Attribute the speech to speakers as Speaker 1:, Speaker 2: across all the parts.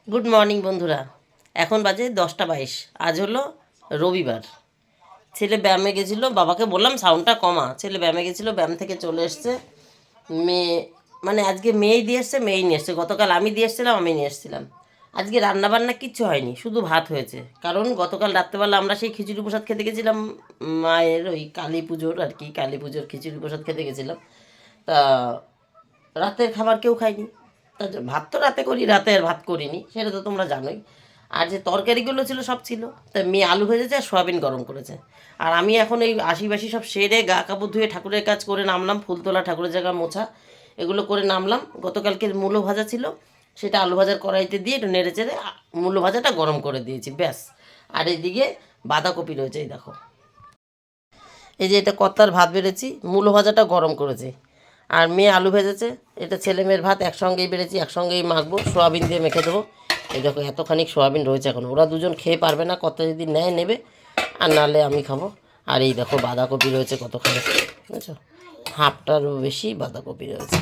Speaker 1: Good morning বন্ধুরা। এখন বাজে 10টা 22। আজ হলো রবিবার। ছেলে ব্যায়ামে গেছিলো, বাবাকে বললাম সাউন্ডটা কমা। ছেলে ব্যায়ামে গেছিলো, ব্যায়াম থেকে চলে এসছে। মেয়ে মানে আজকে মেয়েই দিয়ে এসছে, মেয়েই নিয়ে এসছে। গতকাল আমি দিয়ে এসছিলাম, আমি নিয়ে এসছিলাম। আজকে রান্নাবান্না কিচ্ছু হয়নি, শুধু ভাত হয়েছে। কারণ গতকাল রাত্রেবেলা আমরা সেই খিচুড়ি প্রসাদ খেতে গেছিলাম, মায়ের ওই কালী পুজোর আর কি, কালী পুজোর খিচুড়ি প্রসাদ খেতে গেছিলাম। তা রাতের খাবার কেউ খায়নি। তা ভাত তো রাতে করি, রাতে আর ভাত করিনি, সেটা তো তোমরা জানোই। আর যে তরকারিগুলো ছিল সব ছিল। তা মেয়ে আলু ভেজেছে আর সয়াবিন গরম করেছে। আর আমি এখন এই আশিবাসি সব সেরে গা কাপড় ধুয়ে ঠাকুরের কাজ করে নামলাম, ফুল তোলা, ঠাকুরের জায়গা মোছা, এগুলো করে নামলাম। গতকালকের মূলো ভাজা ছিল, সেটা আলু ভাজার কড়াইতে দিয়ে একটু নেড়ে চেড়ে মূলো ভাজাটা গরম করে দিয়েছি, ব্যাস। আর এদিকে বাঁধাকপি রয়েছে, এই দেখো। এই যে এটা কত্তার ভাত বেড়েছি, মূলো ভাজাটা গরম করেছি। আর মেয়ে আলু ভেজেছে, এটা ছেলে মেয়ের ভাত একসঙ্গেই বেড়েছি, একসঙ্গেই মাখবো, সোয়াবিন দিয়ে মেখে দেবো। এই দেখো এতখানি সোয়াবিন রয়েছে এখন, ওরা দুজন খেয়ে পারবে না, কত যদি নেয় নেবে, আর নাহলে আমি খাবো। আর এই দেখো বাঁধাকপি রয়েছে কতখানি, বুঝছো, হাফটারও বেশি বাঁধাকপি রয়েছে।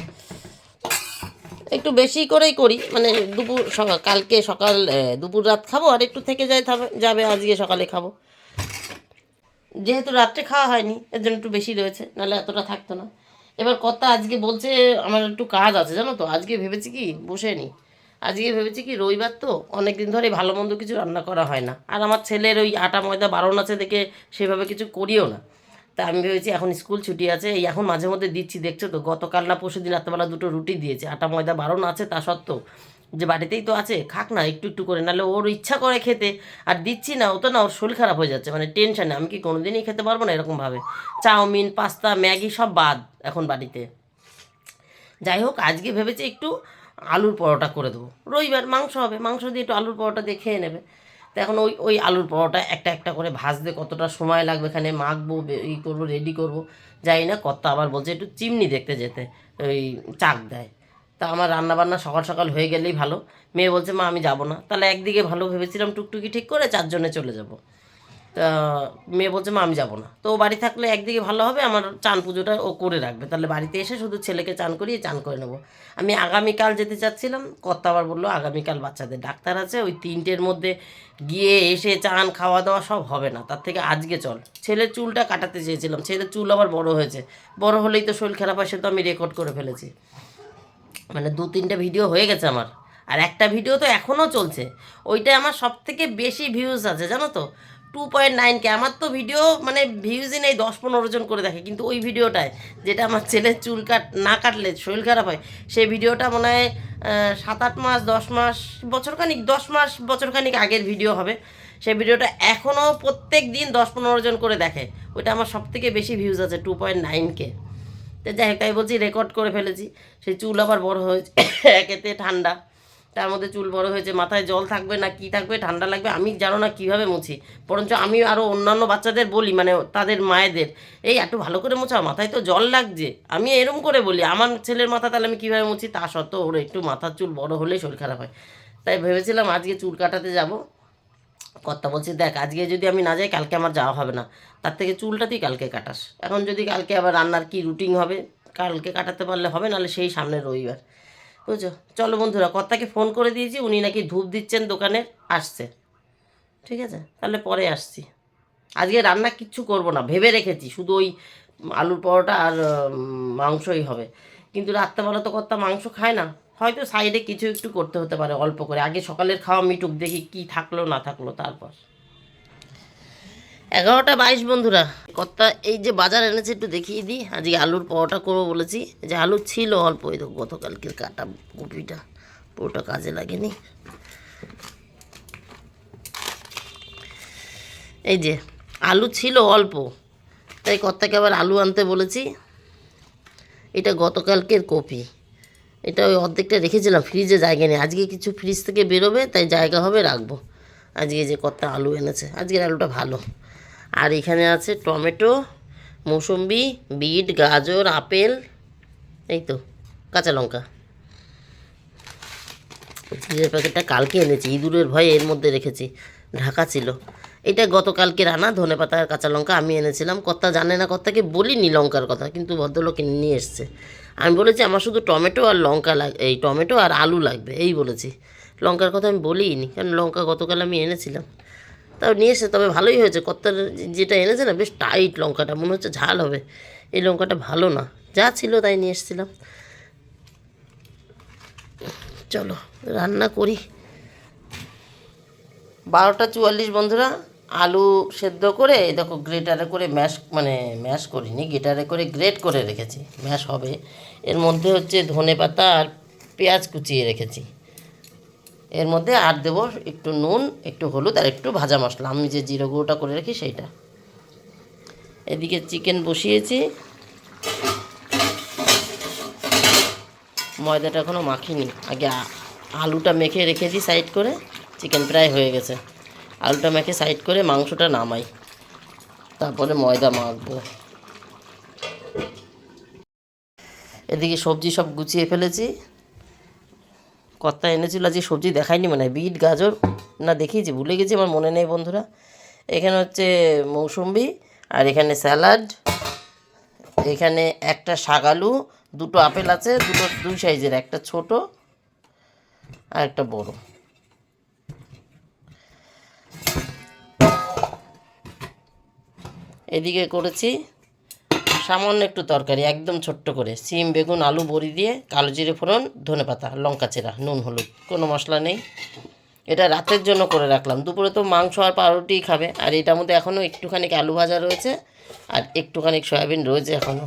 Speaker 1: একটু বেশি করেই করি, মানে দুপুর কালকে সকাল দুপুর রাত খাবো, আর একটু থেকে যাবে আজকে সকালে খাবো। যেহেতু রাত্রে খাওয়া হয়নি এর জন্য একটু বেশি রয়েছে, নাহলে এতটা থাকতো না। এবার কথা আজকে বলছে আমার একটু কাজ আছে জানো তো, আজকে ভেবেছি কি বসে নি। আজকে ভেবেছি কি রবিবার তো, অনেক দিন ধরে ভালো মন্দ কিছু রান্না করা হয় না, আর আমার ছেলের ওই আটা ময়দা বারণ আছে দেখে সেভাবে কিছু করিও না। তা আমি ভেবেছি এখন স্কুল ছুটি আছে, এই এখন মাঝে মধ্যে দিচ্ছি, দেখছো তো গতকাল না পরশু দিন রাত্রেবেলা দুটো রুটি দিয়েছে, আটা ময়দা বারণ আছে তা সত্ত্বেও, যে বাড়িতেই তো আছে খাক না একটু একটু করে, নাহলে ওর ইচ্ছা করে খেতে। আর দিচ্ছি না, ও তো না, ওর শরীর খারাপ হয়ে যাচ্ছে, মানে টেনশানে আমি কি কোনোদিনই খেতে পারবো না এরকমভাবে। চাউমিন, পাস্তা, ম্যাগি সব বাদ এখন বাড়িতে। যাই হোক, আজকে ভেবেছি একটু আলুর পরোটা করে দেবো, রবিবার মাংস হবে, মাংস দিয়ে একটু আলুর পরোটা দিয়ে খেয়ে নেবে। তো এখন ওই ওই আলুর পরোটা একটা একটা করে ভাজতে কতটা সময় লাগবে, এখানে মাখবো, ই করবো, রেডি করবো। যাই না, কর্তা আবার বলছে একটু চিমনি দেখতে যেতে, ওই চাক দেয়। তা আমার রান্নাবান্না সকাল সকাল হয়ে গেলেই ভালো। মেয়ে বলছে মা আমি যাব না, তাহলে একদিকে ভালো, ভেবেছিলাম টুকটুকি ঠিক করে 4 জনে চলে যাব। তা মেয়ে বলছে মা আমি যাবো না, তো ও বাড়ি থাকলে একদিকে ভালো হবে, আমার চান পুজোটা ও করে রাখবে, তাহলে বাড়িতে এসে শুধু ছেলেকে চান করিয়ে চান করে নেবো। আমি আগামীকাল যেতে চাচ্ছিলাম, কর্তা আবার বললো আগামীকাল বাচ্চাদের ডাক্তার আছে, ওই 3টের মধ্যে গিয়ে এসে চান খাওয়া দাওয়া সব হবে না, তার থেকে আজকে চল। ছেলের চুলটা কাটাতে চেয়েছিলাম, ছেলের চুল আবার বড় হয়েছে, বড় হলেই তো শরীর খারাপ হয়, সে তো আমি রেকর্ড করে ফেলেছি, মানে 2-3টে ভিডিও হয়ে গেছে আমার। আর একটা ভিডিও তো এখনও চলছে, ওইটাই আমার সব থেকে বেশি ভিউজ আছে জানো তো, 2.9K। আমার তো ভিডিও মানে ভিউজই নেই, 10-15 জন করে দেখে, কিন্তু ওই ভিডিওটায় যেটা আমার ছেলের চুল না কাটলে শরীর খারাপ হয়, সেই ভিডিওটা মনে হয় 7-8 মাস, 10 মাস, বছরখানিক, 10 মাস বছরখানিক আগের ভিডিও হবে। সেই ভিডিওটা এখনও প্রত্যেক দিন 10-15 জন করে দেখে, ওইটা আমার সব থেকে বেশি ভিউজ আছে, 2.9K। তো যাই হোক, তাই বলছি রেকর্ড করে ফেলেছি। সেই চুল আবার বড় হয়েছে, একেতে ঠান্ডা, তার মধ্যে চুল বড় হয়েছে, মাথায় জল থাকবে না কি থাকবে, ঠান্ডা লাগবে, আমি জানো না কীভাবে মুছি। বরঞ্চ আমি আরও অন্যান্য বাচ্চাদের বলি, মানে তাদের মায়েদের, এই একটু ভালো করে মোছা, মাথায় তো জল লাগছে, আমি এরম করে বলি আমার ছেলের মাথা, তাহলে আমি কীভাবে মুছি। তা সত্ত্বেও ওর একটু মাথার চুল বড় হলেই শরীর খারাপ হয়। তাই ভেবেছিলাম আজকে চুল কাটাতে যাব। কর্তা বলছি দেখ আজকে যদি আমি না যাই কালকে আমার যাওয়া হবে না, তার থেকে চুলটা তুই কালকে কাটাস। এখন যদি কালকে আবার রান্নার কি রুটিন হবে, কালকে কাটাতে পারলে হবে, নাহলে সেই সামনের রবিবার, বুঝছো। চলো বন্ধুরা, কর্তাকে ফোন করে দিয়েছি, উনি নাকি ধূপ দিচ্ছেন দোকানের, আসছে। ঠিক আছে, তাহলে পরে আসছি। আজকে রান্না কিচ্ছু করব না ভেবে রেখেছি, শুধু ওই আলুর পরোটা আর মাংসই হবে। কিন্তু রাত্রেবেলা তো কর্তা মাংস খায় না, হয়তো সাইডে কিছু একটু করতে হতে পারে অল্প করে, আগে সকালের খাওয়া মিটুক, দেখি কি থাকলো না থাকলো তারপর। 11টা 22 বন্ধুরা। কর্তা এই যে বাজার এনেছে একটু দেখিয়ে দিই, আজকে আলুর পরোটা করবো বলেছি। যে আলু ছিল অল্প, এই তো গতকালকের কাটা কপিটা, পুরোটা কাজে লাগেনি। এই যে আলু ছিল অল্প, তাই কর্তাকে আবার আলু আনতে বলেছি। এটা গতকালকের কপি, এটা ওই অর্ধেকটা রেখেছিলাম ফ্রিজে, জায়গা নেই, আজকে কিছু ফ্রিজ থেকে বেরোবে, তাই জায়গা হবে রাখবো। আজকে যে কর্তা আলু এনেছে, আজকের আলুটা ভালো। আর এখানে আছে টমেটো, মৌসুম্বি, বিট, গাজর, আপেল, এই তো কাঁচা লঙ্কা। চিজের প্যাকেটটা কালকে এনেছি, ইঁদুরের ভয়ে এর মধ্যে রেখেছি, ঢাকা ছিল। এটা গতকালকে রান্না, ধনেপাতা আর কাঁচা লঙ্কা আমি এনেছিলাম, কর্তা জানে না, কর্তাকে বলিনি লঙ্কার কথা, কিন্তু ভদ্রলোক কিনে নিয়ে এসছে। আমি বলেছি আমার শুধু টমেটো আর লঙ্কা এই টমেটো আর আলু লাগবে, এই বলেছি। লঙ্কার কথা আমি বলিনি, কারণ লঙ্কা গতকাল আমি এনেছিলাম, তাও নিয়ে এসে, তবে ভালোই হয়েছে। কর্তার যেটা এনেছে না বেশ টাইট লঙ্কাটা, মনে হচ্ছে ঝাল হবে। এই লঙ্কাটা ভালো না, যা ছিল তাই নিয়ে এসেছিলাম। চলো রান্না করি। 12:44 বন্ধুরা। আলু সেদ্ধ করে এই দেখো গ্রেটারে করে ম্যাশ করিনি, গ্রেটারে করে গ্রেট করে রেখেছি, ম্যাশ হবে। এর মধ্যে হচ্ছে ধনেপাতা আর পেঁয়াজ কুচিয়ে রেখেছি। এর মধ্যে আর দেবো একটু নুন, একটু হলুদ আর একটু ভাজা মশলা, আমি যে জিরে গুঁড়োটা করে রাখি সেইটা। এদিকে চিকেন বসিয়েছি, ময়দাটা এখনও মাখিনি, আগে আলুটা মেখে রেখেছি সাইড করে। চিকেন প্রায় হয়ে গেছে, আলুটা মেখে সাইড করে মাংসটা নামাই, তারপরে ময়দা মাখবো। এদিকে সবজি সব গুছিয়ে ফেলেছি। কর্তা এনেছিল, আজকে সবজি দেখাইনি মনে হয়, বিট গাজর না দেখিয়েছি, ভুলে গেছি, আমার মনে নেই বন্ধুরা। এখানে হচ্ছে মৌসুম্বি, আর এখানে স্যালাড, এখানে একটা শাকালু, দুটো আপেল আছে, দুই সাইজের, একটা ছোট আর একটা বড়। এদিকে করেছি সামান্য একটু তরকারি, একদম ছোট্ট করে, সিম বেগুন আলু বড়ি দিয়ে, কালো জিরে ফোড়ন, ধনেপাতা, লঙ্কা চেরা, নুন হলুদ, কোনো মশলা নেই। এটা রাতের জন্য করে রাখলাম, দুপুরে তো মাংস আর পাউরুটি খাবে, আর এটার মধ্যে এখনও একটুখানি আলু ভাজা রয়েছে আর একটুখানি সয়াবিন রয়েছে এখনও,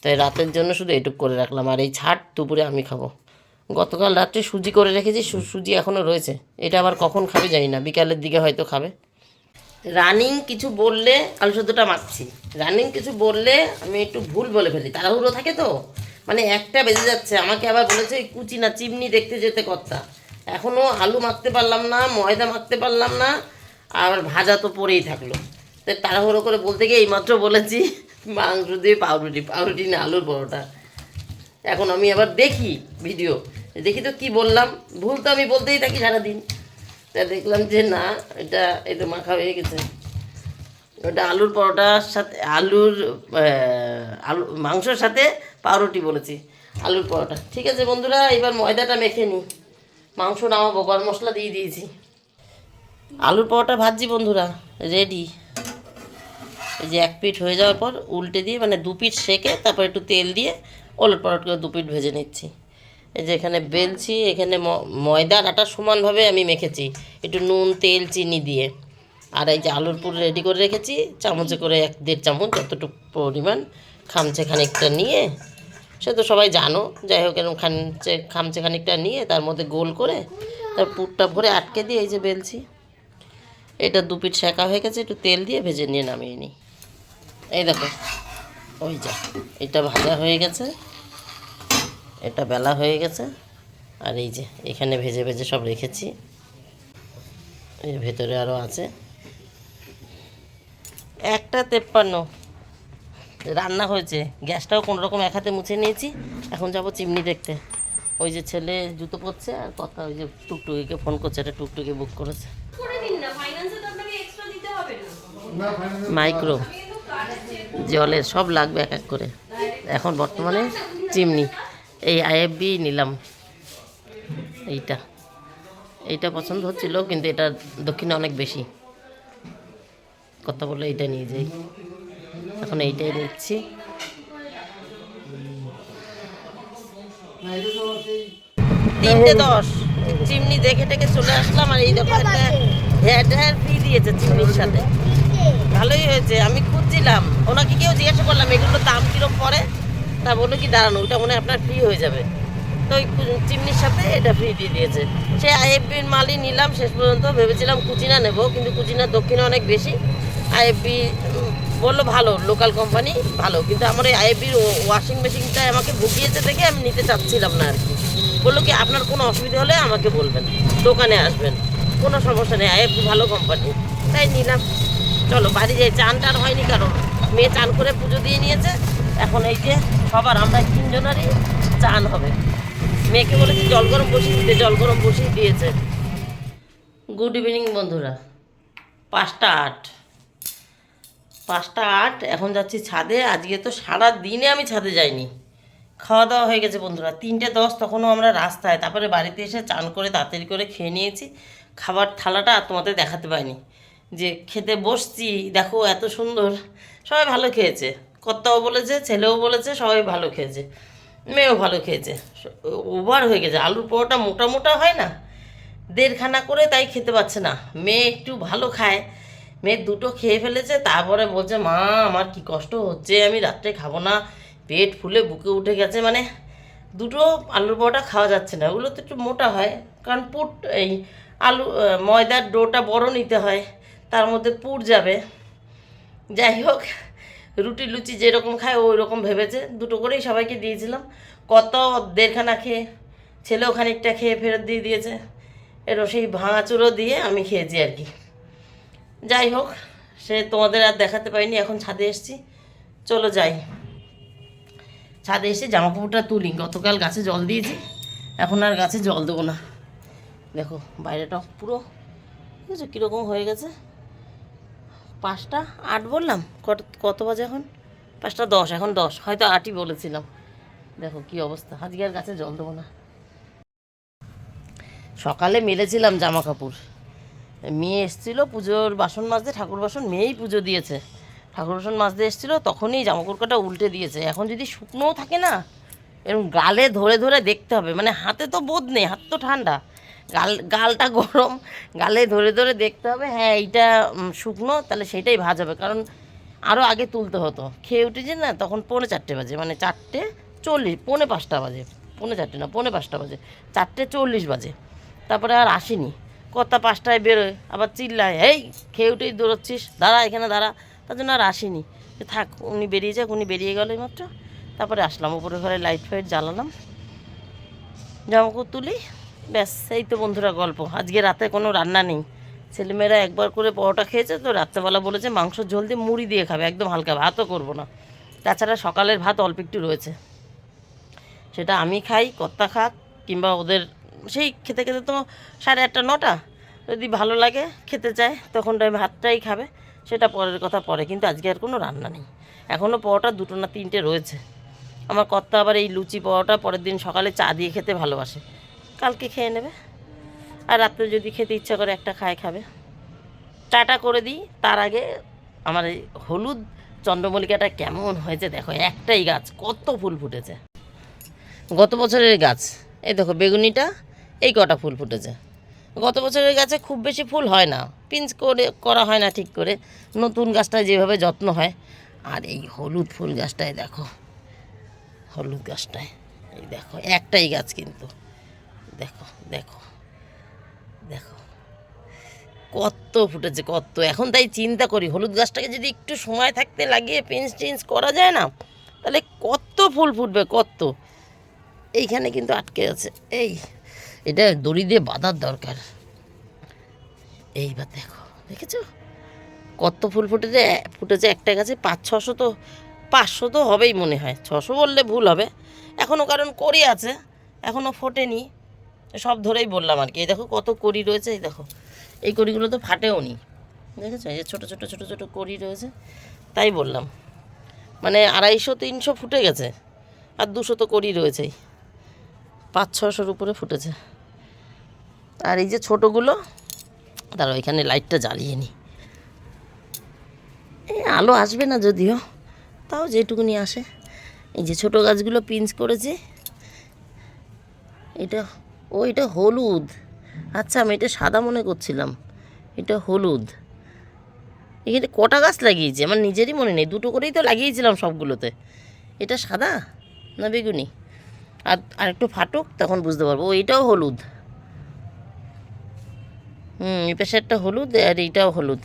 Speaker 1: তাই রাতের জন্য শুধু এটুক করে রাখলাম। আর এই ছাট দুপুরে আমি খাবো। গতকাল রাত্রে সুজি করে রেখেছি, সুজি এখনও রয়েছে, এটা আবার কখন খাবে জানি না, বিকালের দিকে হয়তো খাবে। রানিং কিছু বললে আলু সেদ্ধটা মাখছি, রানিং কিছু বললে আমি একটু ভুল বলে ফেলি, তাড়াহুড়ো থাকে তো, মানে 1টা বেজে যাচ্ছে, আমাকে আবার বলেছে কুচি না চিমনি দেখতে যেতে কর্তা, এখনও আলু মাখতে পারলাম না, ময়দা মাখতে পারলাম না, আর ভাজা তো পড়েই থাকলো। তাই তাড়াহুড়ো করে বলতে গিয়ে এইমাত্র বলেছি মাংস দিয়ে পাউরুটি, পাউরুটি না আলুর পরোটা। এখন আমি আবার দেখি ভিডিও, দেখি তো কি বললাম, ভুল তো আমি বলতেই থাকি সারাদিন। তা দেখলাম যে না, এটা এই তো মাখা হয়ে গেছে। ওটা আলুর পরোটার সাথে আলু মাংসর সাথে পাউরুটি বলেছি, আলুর পরোটা। ঠিক আছে বন্ধুরা, এবার ময়দাটা মেখে নিই, মাংস নামাবো, গরম মশলা দিয়ে দিয়েছি। আলুর পরোটা ভাজছি বন্ধুরা, রেডি। এই যে 1 পিঠ হয়ে যাওয়ার পর উল্টে দিয়ে, মানে 2 পিঠ সেকে তারপর একটু তেল দিয়ে ওলট পালট করে 2 পিঠ ভেজে নিচ্ছি। এই যে এখানে বেলছি, এখানে ময়দা আর আটা সমানভাবে আমি মেখেছি, একটু নুন তেল চিনি দিয়ে। আর এই যে আলুর পুর রেডি করে রেখেছি, চামচে করে 1-1.5 চামচ যতটুকু পরিমাণ, খামচে খানিকটা নিয়ে, সে তো সবাই জানো, যাই হোক এরকম খামচে খানিকটা নিয়ে তার মধ্যে গোল করে তার পুরটা ভরে আটকে দিয়ে এই যে বেলছি। এটা 2 পিঠ সেকা হয়ে গেছে, একটু তেল দিয়ে ভেজে নিয়ে নামিয়ে নিই। এই দেখো, ওই যা, এটা ভাজা হয়ে গেছে, এটা বেলা হয়ে গেছে। আর এই যে এখানে ভেজে ভেজে সব রেখেছি, এর ভেতরে আরও আছে। 1:53 রান্না হয়েছে, গ্যাসটাও কোনোরকম এক হাতে মুছে নিয়েছি। এখন যাব চিমনি দেখতে। ওই যে ছেলে জুতো পরছে, আর কথা ওই যে টুকটুকিকে ফোন করছে, একটা টুকটুকি বুক করেছে, মাইক্রো জলের সব লাগবে এক এক করে। এখন বর্তমানে চিমনি, এই IFB নিলাম, এইটা পছন্দ হচ্ছিল, কিন্তু এটা দক্ষিণে অনেক বেশি, কথা বলে এইটা নিয়ে যাই, এখন এইটাই নিচ্ছি। 3:10 চিমনি দেখে টেকে চলে আসলাম। আর এই দেখো একটা হেয়ার ফ্রি দিয়েছে চিমনির সাথে, ভালোই হয়েছে। আমি খুঁজছিলাম, ওনাকে কেউ জিজ্ঞাসা করলাম এগুলোর দাম কীরকম পড়ে, তা বললো কি দাঁড়ানো, ওটা মনে হয় আপনার ফ্রি হয়ে যাবে। তো ওই চিমনির সাথে এটা ফ্রি দিয়ে দিয়েছে। সে IFBর মালই নিলাম শেষ পর্যন্ত, ভেবেছিলাম কুচিনা নেব, কিন্তু কুচিনার দক্ষিণে অনেক বেশি। IFB বললো ভালো, লোকাল কোম্পানি ভালো, কিন্তু আমার ওই IFBর ওয়াশিং মেশিনটা আমাকে ভুগিয়েছে দেখে আমি নিতে চাচ্ছিলাম না আর কি। বললো কি আপনার কোনো অসুবিধা হলে আমাকে বলবেন, দোকানে আসবেন, কোনো সমস্যা নেই, IFB ভালো কোম্পানি। তাই নিলাম। চলো বাড়ি যাই, চান টান হয়নি, কারণ মেয়ে চান করে পুজো দিয়ে নিয়েছে। এখন এই যে সবার আমরা 3 জনেরই চান হবে। মেয়েকে বলেছি জল গরম বসিয়ে দিতে, জল গরম বসিয়ে দিয়েছে। গুড ইভিনিং বন্ধুরা, 5:08 এখন যাচ্ছি ছাদে। আজকে তো সারা দিনে আমি ছাদে যাইনি, খাওয়া দাওয়া হয়ে গেছে বন্ধুরা, 3:10 তখনও আমরা রাস্তায়, তারপরে বাড়িতে এসে চান করে তাড়াতাড়ি করে খেয়ে নিয়েছি। খাবার থালাটা আর তোমাদের দেখাতে পারিনি, যে খেতে বসছি দেখো এত সুন্দর। সবাই ভালো খেয়েছে, কর্তাও বলেছে, ছেলেও বলেছে, সবাই ভালো খেয়েছে, মেয়েও ভালো খেয়েছে। ওভার হয়ে গেছে, আলুর পরোটা মোটা মোটা হয় না, দেড়খানা করে, তাই খেতে পাচ্ছে না। মেয়ে একটু ভালো খায়, মেয়ে দুটো খেয়ে ফেলেছে, তারপরে বলছে মা আমার কি কষ্ট হচ্ছে, আমি রাত্রে খাবো না, পেট ফুলে বুকে উঠে গেছে। মানে দুটো আলুর পরোটা খাওয়া যাচ্ছে না, ওগুলো তো একটু মোটা হয়, কারণ পুর এই আলু ময়দার ডোটা বড় নিতে হয়, তার মধ্যে পুর যাবে। যাই হোক, রুটি লুচি যেরকম খায় ওই রকম ভেবেছে, দুটো করেই সবাইকে দিয়েছিলাম। কত দেড়খানা খেয়ে, ছেলেও খানিকটা খেয়ে ফেরত দিয়ে দিয়েছে, এরও সেই ভাঙাচুরো দিয়ে আমি খেয়েছি আর কি। যাই হোক, সে তোমাদের আর দেখাতে পারিনি। এখন ছাদে এসেছি, চলো যাই ছাদে এসে জামা কাপড়টা তুলি। গতকাল গাছে জল দিয়েছি, এখন আর গাছে জল দেবো না। দেখো বাইরেটা পুরো বুঝছো কীরকম হয়ে গেছে। 5:08 বললাম, কত বাজে এখন? 5:10, এখন 10, হয়তো 8ই বলেছিলাম। দেখো কি অবস্থা, আজকে আর গাছে জল দেবো না। সকালে মেলেছিলাম জামা কাপড়, মেয়ে এসেছিলো পুজোর বাসন মাজতে, ঠাকুর বাসন মেয়েই পুজো দিয়েছে, ঠাকুর বাসন মাজতে এসেছিলো, তখনই জামাকাপড় কটা উল্টে দিয়েছে। এখন যদি শুকনোও থাকে না, এরকম গালে ধরে ধরে দেখতে হবে, মানে হাতে তো বোধ নেই, হাত তো ঠান্ডা, গালটা গরম, গালে ধরে ধরে দেখতে হবে হ্যাঁ এইটা শুকনো, তাহলে সেটাই ভাজ হবে। কারণ আরও আগে তুলতে হতো, খেয়ে উঠেছে না তখন 4:45 বাজে, মানে 4:40, 4:45 বাজে, 4:45 না 5:45 বাজে, 4:40 বাজে। তারপরে আর আসেনি, কর্তা 5টায় বেরোয়, আবার চিল্লায় এই খেয়ে উঠেই দৌড়চ্ছিস, দাঁড়া এখানে দাঁড়া, তার জন্য আর আসেনি। থাক উনি বেরিয়ে যাক, উনি বেরিয়ে গেল মাত্র। তারপরে আসলাম উপরে ঘরে, লাইট ফাইট জ্বালালাম, জামাকাপড় তুলি, ব্যাস। এই তো বন্ধুরা গল্প। আজকে রাতে কোনো রান্না নেই, ছেলেমেয়েরা একবার করে পরোটা খেয়েছে, তো রাত্রেবেলা বলেছে মাংসর ঝোল দিয়ে মুড়ি দিয়ে খাবে, একদম হালকা, ভাতও করবো না। তাছাড়া সকালের ভাত অল্প একটু রয়েছে, সেটা আমি খাই, কর্তা খাক, কিংবা ওদের সেই খেতে খেতে তো 8:30 9টা, যদি ভালো লাগে খেতে চায় তখন ভাতটাই খাবে, সেটা পরের কথা পরে। কিন্তু আজকে আর কোনো রান্না নেই, এখনও পরোটা 2টো না 3টে রয়েছে। আমার কর্তা আবার এই লুচি পরোটা পরের দিন সকালে চা দিয়ে খেতে ভালোবাসে, কালকে খেয়ে নেবে, আর রাত্রে যদি খেতে ইচ্ছা করে একটা খাবে। চাটা করে দিই তার আগে। আমার এই হলুদ চন্দ্রমল্লিকাটা কেমন হয়েছে দেখো, একটাই গাছ কত ফুল ফুটেছে, গত বছরের গাছ। এই দেখো বেগুনিটা, এই কটা ফুল ফুটেছে। গত বছরের গাছে খুব বেশি ফুল হয় না, পিঞ্চ করে করা হয় না ঠিক করে, নতুন গাছটায় যেভাবে যত্ন হয়। আর এই হলুদ ফুল গাছটায় দেখো, হলুদ গাছটায় এই দেখো একটাই গাছ, কিন্তু দেখো দেখো দেখো কত ফুটেছে, কত। এখন তাই চিন্তা করি হলুদ গাছটাকে যদি একটু সময় থাকতে লাগিয়ে পিঞ্চ টিঞ্চ করা যায় না, তাহলে কত ফুল ফুটবে, কত। এইখানে কিন্তু আটকে আছে, এই এটা দড়ি দিয়ে বাঁধার দরকার। এইবার দেখো, দেখেছো কত ফুল ফুটেছে একটা গাছে। 500-600 তো, 500 তো হবেই মনে হয়, 600 বললে ভুল হবে এখনও, কারণ কড়ি আছে এখনও ফোটেনি, সব ধরেই বললাম আর কি। এই দেখো কত কড়ি রয়েছে, এই দেখো এই কড়িগুলো তো ফাটেও নি, দেখেছো এই যে ছোটো ছোটো ছোটো ছোটো কড়ি রয়েছে, তাই বললাম। মানে 250-300 ফুটে গেছে, আর 200 তো কড়ি রয়েছেই, 500-600 উপরে ফুটেছে। আর এই যে ছোটোগুলো, তারা ওইখানে লাইটটা জ্বালিয়ে নি, এই আলো আসবে না যদিও, তাও যেটুকুনি আসে। এই যে ছোটো গাছগুলো পিঞ্চ করেছি, এটা এটা হলুদ, আচ্ছা আমি এটা সাদা মনে করছিলাম, এটা হলুদ। এখানে কটা গাছ লাগিয়েছি আমার নিজেরই মনে নেই, 2টো করেই তো লাগিয়েছিলাম সবগুলোতে। এটা সাদা না বেগুনি, আর একটু ফাটুক তখন বুঝতে পারবো। এটাও হলুদ, এই পাশেরটা হলুদ, আর এইটাও হলুদ।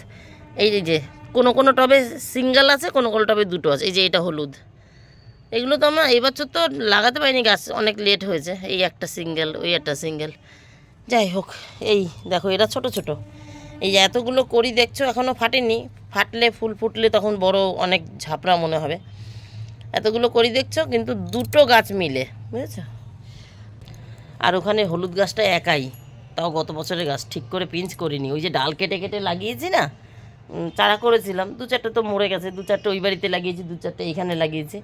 Speaker 1: এই যে কোনো কোনো টবে সিঙ্গেল আছে, কোনো কোনো টবে 2টো আছে। এই যে এটা হলুদ, এগুলো তো আমরা এই বছর তো লাগাতে পারিনি, গাছ অনেক লেট হয়েছে, এই একটা সিঙ্গেল, ওই একটা সিঙ্গেল। যাই হোক, এই দেখো এরা ছোট ছোট, এই যে এতগুলো করি দেখছো এখনও ফাটেনি, ফাটলে ফুল ফুটলে তখন বড় অনেক ঝাপড়া মনে হবে। এতগুলো করি দেখছো, কিন্তু 2টো গাছ মিলে, বুঝেছো। আর ওখানে হলুদ গাছটা একাই, তাও গত বছরের গাছ, ঠিক করে পিঞ্চ করিনি, ওই যে ডাল কেটে কেটে লাগিয়েছি না, চারা করেছিলাম, 2-4টে তো মরে গেছে, 2-4টে ওই বাড়িতে লাগিয়েছি, 2-4টে এইখানে লাগিয়েছি,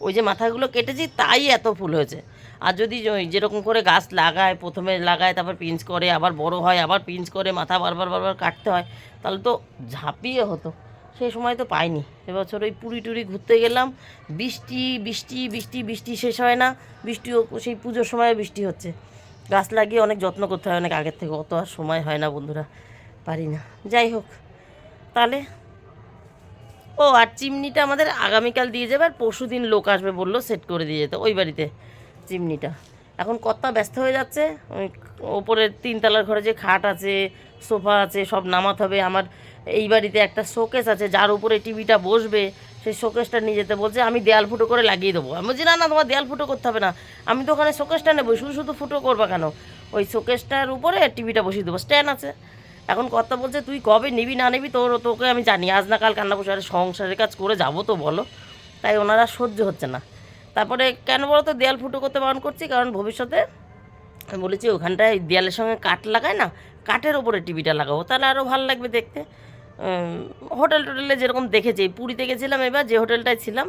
Speaker 1: ওই যে মাথাগুলো কেটেছি তাই এত ফুল হয়েছে। আর যদি ওই যেরকম করে গাছ লাগায়, প্রথমে লাগায় তারপর পিঞ্চ করে, আবার বড় হয়, আবার পিঞ্চ করে, মাথা বারবার বারবার কাটতে হয়, তাহলে তো ঝাঁপিয়ে হতো। সেই সময় তো পাইনি। এবছর ওই পুরী টুরি ঘুরতে গেলাম, বৃষ্টি বৃষ্টি বৃষ্টি বৃষ্টি শেষ হয় না, বৃষ্টিও সেই পুজোর সময় বৃষ্টি হচ্ছে। গাছ লাগিয়ে অনেক যত্ন করতে হয়, অনেক আগের থেকে, অত আর সময় হয় না বন্ধুরা, পারি না। যাই হোক তাহলে, ও আর চিমনিটা আমাদের আগামীকাল দিয়ে যাবে, আর পরশু দিন লোক আসবে বললো, সেট করে দিয়ে যেতে ওই বাড়িতে চিমনিটা। এখন কর্তা ব্যস্ত হয়ে যাচ্ছে, ওই ওপরের 3 তলার ঘরে যে খাট আছে, সোফা আছে, সব নামাতে হবে। আমার এই বাড়িতে একটা শোকেস আছে যার উপরে টিভিটা বসবে, সেই শোকেসটা নিয়ে যেতে বলছে। আমি দেয়াল ফুটো করে লাগিয়ে দেবো। আমি বলছি না না, তোমার দেয়াল ফুটো করতে হবে না, আমি তো ওখানে শোকেসটা নেবো, শুধু শুধু ফুটো করবা কেন? ওই শোকেসটার উপরে টিভিটা বসিয়ে দেবো, স্ট্যান্ড আছে। এখন কথা বলছে তুই কবে নিবি না নিবি, তোকে আমি জানি, আজ না কাল কান্না বসে, আরে সংসারের কাজ করে যাবো তো বলো। তাই ওনারা সহ্য হচ্ছে না। তারপরে কেন বলো তো দেয়াল ফুটো করতে বারণ করছি, কারণ ভবিষ্যতে আমি বলেছি ওখানটায় দেয়ালের সঙ্গে কাঠ লাগায় না, কাঠের ওপরে টিভিটা লাগাবো, তাহলে আরও ভালো লাগবে দেখতে। হোটেল টোটেলে যেরকম দেখেছি, পুরীতে গেছিলাম এবার, যে হোটেলটায় ছিলাম,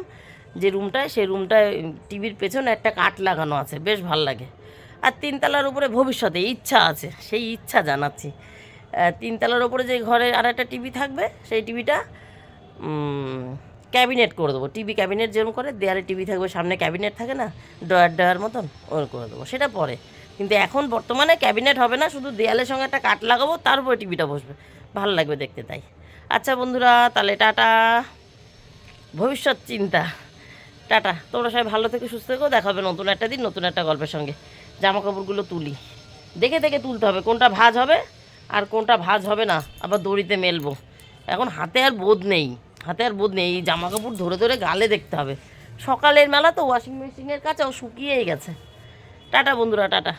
Speaker 1: যে রুমটায়, সেই রুমটায় টিভির পেছনে একটা কাঠ লাগানো আছে, বেশ ভাল লাগে। আর 3 তলার উপরে ভবিষ্যতে ইচ্ছা আছে, সেই ইচ্ছা জানাচ্ছি। 3 তলার ওপরে যে ঘরে আর একটা টিভি থাকবে, সেই টিভিটা ক্যাবিনেট করে দেবো। টিভি ক্যাবিনেট যেরকম করে দেয়ালে টিভি থাকবে, সামনে ক্যাবিনেট থাকে না, ডয়ার মতন, ওর করে দেবো, সেটা পরে। কিন্তু এখন বর্তমানে ক্যাবিনেট হবে না, শুধু দেয়ালের সঙ্গে একটা কাঠ লাগাবো, তার উপরে টিভিটা বসবে, ভালো লাগবে দেখতে। তাই আচ্ছা বন্ধুরা, তাহলে টাটা, ভবিষ্যৎ চিন্তা, টাটা। তোমরা সবাই ভালো থেকে সুস্থ থেকো, দেখা হবে নতুন একটা দিন নতুন একটা গল্পের সঙ্গে। জামা কাপড়গুলো তুলি, দেখে দেখে তুলতে হবে, কোনটা ভাঁজ হবে আর কোনটা ভাঁজ হবে না, আবার দড়িতে মেলবো। এখন হাতে আর বোধ নেই, এই জামা কাপড় ধরে ধরে গালে দেখতে হবে। সকালের মেলা তো, ওয়াশিং মেশিনের কাছেও শুকিয়েই গেছে। টাটা বন্ধুরা, টাটা।